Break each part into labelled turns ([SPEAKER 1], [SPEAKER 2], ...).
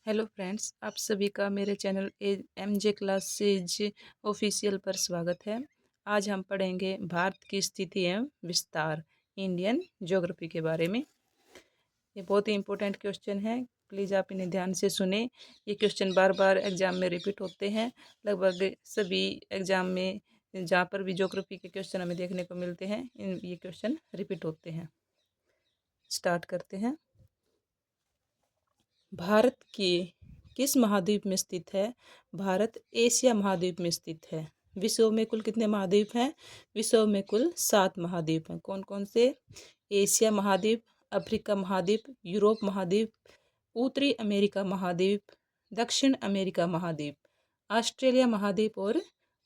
[SPEAKER 1] Hello friends, आप सभी का मेरे चैनल एमजे क्लासेज ऑफिशियल पर स्वागत है। आज हम पढ़ेंगे भारत की स्थिति एवं विस्तार, इंडियन ज्योग्राफी के बारे में। ये बहुत ही इंपॉर्टेंट क्वेश्चन है, प्लीज़ आप इन्हें ध्यान से सुने। ये क्वेश्चन बार बार एग्जाम में रिपीट होते हैं। लगभग सभी एग्जाम में जहाँ पर भी ज्योग्राफी के क्वेश्चन हमें देखने को मिलते हैं, ये क्वेश्चन रिपीट होते हैं। स्टार्ट करते हैं। भारत के किस महाद्वीप में स्थित है? भारत एशिया महाद्वीप में स्थित है। विश्व में कुल कितने महाद्वीप हैं? विश्व में कुल 7 महाद्वीप हैं। कौन कौन से? एशिया महाद्वीप, अफ्रीका महाद्वीप, यूरोप महाद्वीप, उत्तरी अमेरिका महाद्वीप, दक्षिण अमेरिका महाद्वीप, ऑस्ट्रेलिया महाद्वीप और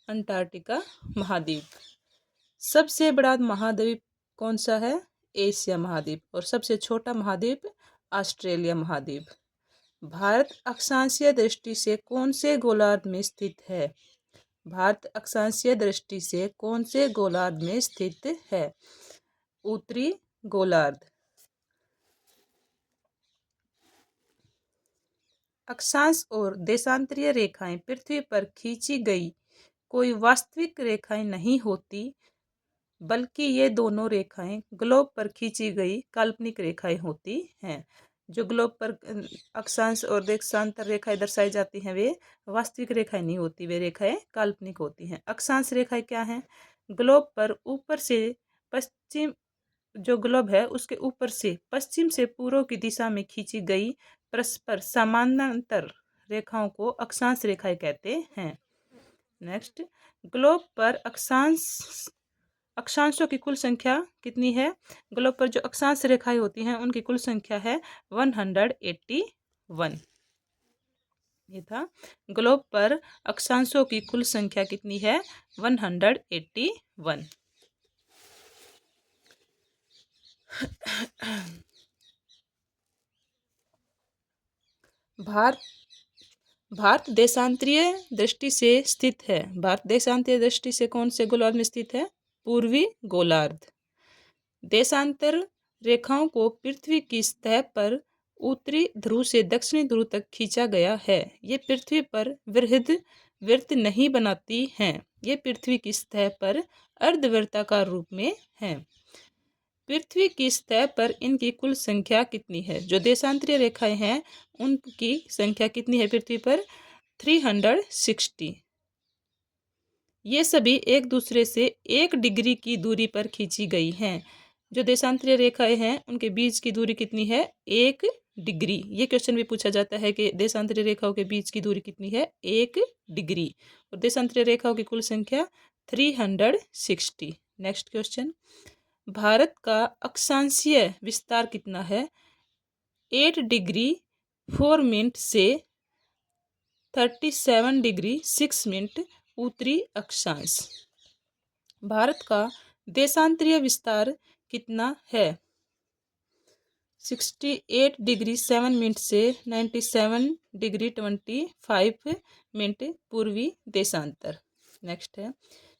[SPEAKER 1] अंटार्कटिका महाद्वीप। सबसे बड़ा महाद्वीप कौन सा है? एशिया महाद्वीप। और सबसे छोटा महाद्वीप ऑस्ट्रेलिया महाद्वीप। भारत अक्षांशीय दृष्टि से कौन से गोलार्ध में स्थित है? भारत अक्षांशीय दृष्टि से कौन से गोलार्ध में स्थित है? उत्तरी गोलार्ध। अक्षांश और देशांतरीय रेखाएं पृथ्वी पर खींची गई कोई वास्तविक रेखाएं नहीं होती, बल्कि ये दोनों रेखाएं ग्लोब पर खींची गई काल्पनिक रेखाएं होती हैं। जो ग्लोब पर अक्षांश और देशांतर रेखाएं दर्शाई जाती हैं वे वास्तविक रेखाएं नहीं होती, वे रेखाएं काल्पनिक होती हैं। अक्षांश रेखाएं क्या हैं? ग्लोब पर ऊपर से पश्चिम, जो ग्लोब है उसके ऊपर से पश्चिम से पूर्व की दिशा में खींची गई परस्पर समानांतर रेखाओं को अक्षांश रेखाएं कहते हैं। नेक्स्ट, ग्लोब पर अक्षांशों की कुल संख्या कितनी है? ग्लोब पर जो अक्षांश रेखाएं होती हैं उनकी कुल संख्या है 181। ये था, ग्लोब पर अक्षांशों की कुल संख्या कितनी है? 181। भारत देशांतरीय दृष्टि से स्थित है। भारत देशांतरीय दृष्टि से कौन से गोलार्ध में स्थित है? पूर्वी गोलार्ध। देशांतर रेखाओं को पृथ्वी की सतह पर उत्तरी ध्रुव से दक्षिणी ध्रुव तक खींचा गया है। ये पृथ्वी पर वृत्त नहीं बनाती हैं। ये पृथ्वी की सतह पर अर्धवृत्ताकार रूप में हैं। पृथ्वी की सतह पर इनकी कुल संख्या कितनी है? जो देशांतरीय रेखाएं हैं उनकी संख्या कितनी है पृथ्वी पर? 360। ये सभी एक दूसरे से 1 डिग्री की दूरी पर खींची गई हैं। जो देशांतरीय रेखाएं हैं उनके बीच की दूरी कितनी है? 1 डिग्री। ये क्वेश्चन भी पूछा जाता है कि देशांतरीय रेखाओं के बीच की दूरी कितनी है? 1 डिग्री। और देशांतरीय रेखाओं की कुल संख्या 360। नेक्स्ट क्वेश्चन, भारत का अक्षांशीय विस्तार कितना है? 8 डिग्री 4 मिनट से 37 डिग्री 6 मिनट उत्तरी अक्षांश। भारत का देशांतरीय विस्तार कितना है? 68 डिग्री 7 मिनट से 97 डिग्री 25 मिनट पूर्वी देशांतर। नेक्स्ट है,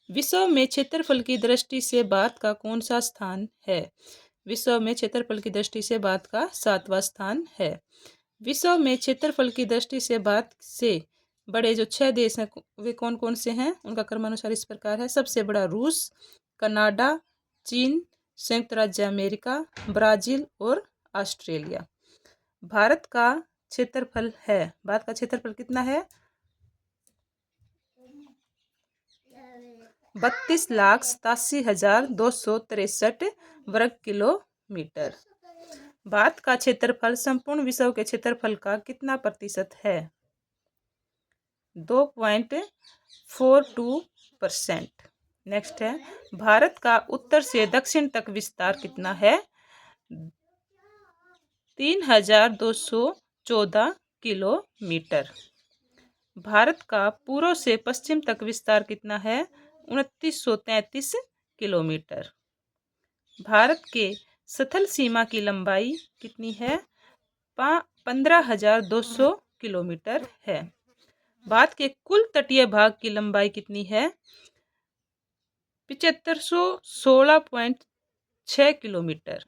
[SPEAKER 1] विश्व में क्षेत्रफल की दृष्टि से भारत का कौन सा स्थान है? विश्व में क्षेत्रफल की दृष्टि से भारत का 7वां स्थान है। विश्व में क्षेत्रफल की दृष्टि से भारत से बड़े जो 6 देश हैं वे कौन कौन से हैं? उनका क्रमानुसार इस प्रकार है। सबसे बड़ा रूस, कनाडा, चीन, संयुक्त राज्य अमेरिका, ब्राजील और ऑस्ट्रेलिया। भारत का क्षेत्रफल है, भारत का क्षेत्रफल कितना है? 32,87,263 वर्ग किलोमीटर। भारत का क्षेत्रफल संपूर्ण विश्व के क्षेत्रफल का कितना प्रतिशत है? 2.42%। नेक्स्ट है, भारत का उत्तर से दक्षिण तक विस्तार कितना है? 3,214 किलोमीटर। भारत का पूर्व से पश्चिम तक विस्तार कितना है? 2,933 किलोमीटर। भारत के स्थल सीमा की लंबाई कितनी है? 15,200 किलोमीटर है। भारत के कुल तटीय भाग की लंबाई कितनी है? 7516.6 किलोमीटर।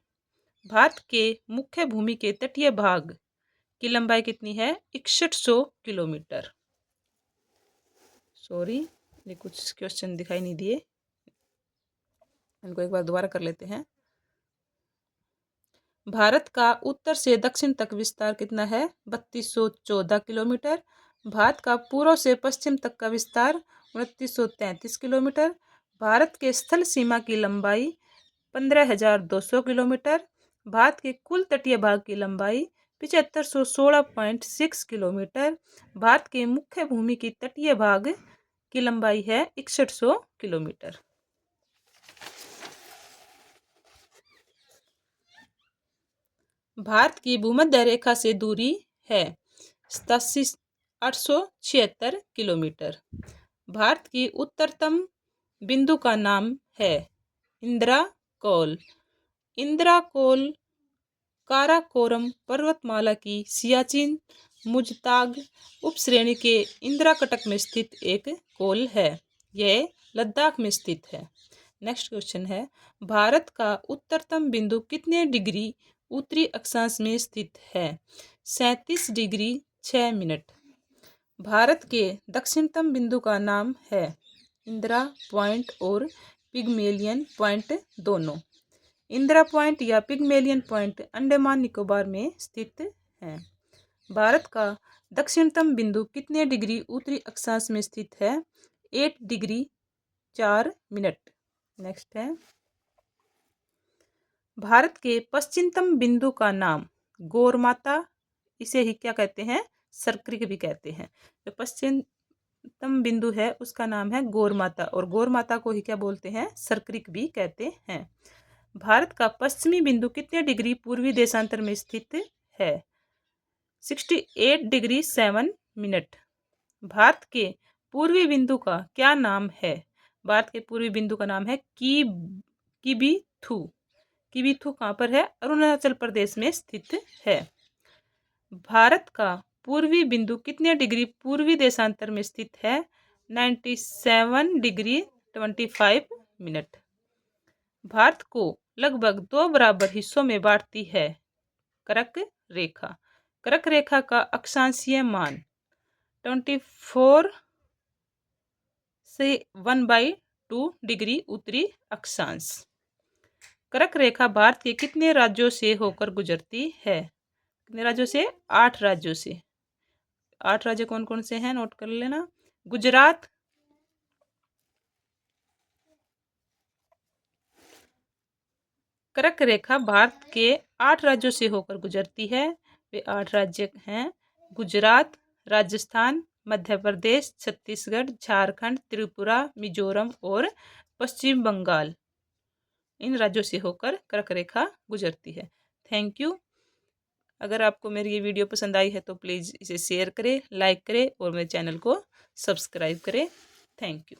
[SPEAKER 1] भारत के मुख्य भूमि के तटीय भाग की लंबाई कितनी है? 6100 किलोमीटर। सॉरी, ये कुछ क्वेश्चन दिखाई नहीं दिए, इनको एक बार दोबारा कर लेते हैं। भारत का उत्तर से दक्षिण तक विस्तार कितना है? 3214 किलोमीटर। भारत का पूर्व से पश्चिम तक का विस्तार 2933 किलोमीटर। भारत के स्थल सीमा की लंबाई 15,200 किलोमीटर। भारत के कुल तटीय भाग की लंबाई 7516.6 किलोमीटर। भारत के मुख्य भूमि की तटीय भाग की लंबाई है 6100 किलोमीटर। भारत की भूमध्य रेखा से दूरी है 87,876 किलोमीटर। भारत की उत्तरतम बिंदु का नाम है इंदिरा कोल। इंदिरा कोल काराकोरम पर्वतमाला की सियाचिन मुजताग उपश्रेणी के इंदिरा कटक में स्थित एक कोल है। यह लद्दाख में स्थित है। नेक्स्ट क्वेश्चन है, भारत का उत्तरतम बिंदु कितने डिग्री उत्तरी अक्षांश में स्थित है? 37 डिग्री 6 मिनट। भारत के दक्षिणतम बिंदु का नाम है इंदिरा पॉइंट और पिगमेलियन पॉइंट दोनों। इंदिरा पॉइंट या पिगमेलियन पॉइंट अंडमान निकोबार में स्थित है। भारत का दक्षिणतम बिंदु कितने डिग्री उत्तरी अक्षांश में स्थित है? 8 डिग्री 4 मिनट। नेक्स्ट है, भारत के पश्चिमतम बिंदु का नाम गौरमाता, इसे ही क्या कहते हैं? सर्करिक भी कहते हैं। जो पश्चिमतम बिंदु है उसका नाम है गौरमाता, और गौरमाता को ही क्या बोलते हैं? सर्करिक भी कहते हैं। भारत का पश्चिमी बिंदु कितने डिग्री पूर्वी देशांतर में स्थित है? 68 डिग्री 7 मिनट। भारत के पूर्वी बिंदु का क्या नाम है? भारत के पूर्वी बिंदु का नाम है किबिथु। किबिथु कहाँ पर है? अरुणाचल प्रदेश में स्थित है। भारत का पूर्वी बिंदु कितने डिग्री पूर्वी देशांतर में स्थित है? 97 डिग्री 25 मिनट। भारत को लगभग 2 बराबर हिस्सों में बांटती है कर्क रेखा। कर्क रेखा का अक्षांशीय मान 24 से 1/2 डिग्री उत्तरी अक्षांश। कर्क रेखा भारत के कितने राज्यों से होकर गुजरती है? कितने राज्यों से? 8 राज्यों से। 8 राज्य कौन कौन से हैं? नोट कर लेना। गुजरात, कर्क रेखा भारत के 8 राज्यों से होकर गुजरती है। वे 8 राज्य हैं गुजरात, राजस्थान, मध्य प्रदेश, छत्तीसगढ़, झारखंड, त्रिपुरा, मिजोरम और पश्चिम बंगाल। इन राज्यों से होकर कर्क रेखा गुजरती है। Thank you. अगर आपको मेरी ये वीडियो पसंद आई है तो प्लीज़ इसे शेयर करें, लाइक करें और मेरे चैनल को सब्सक्राइब करें। Thank you.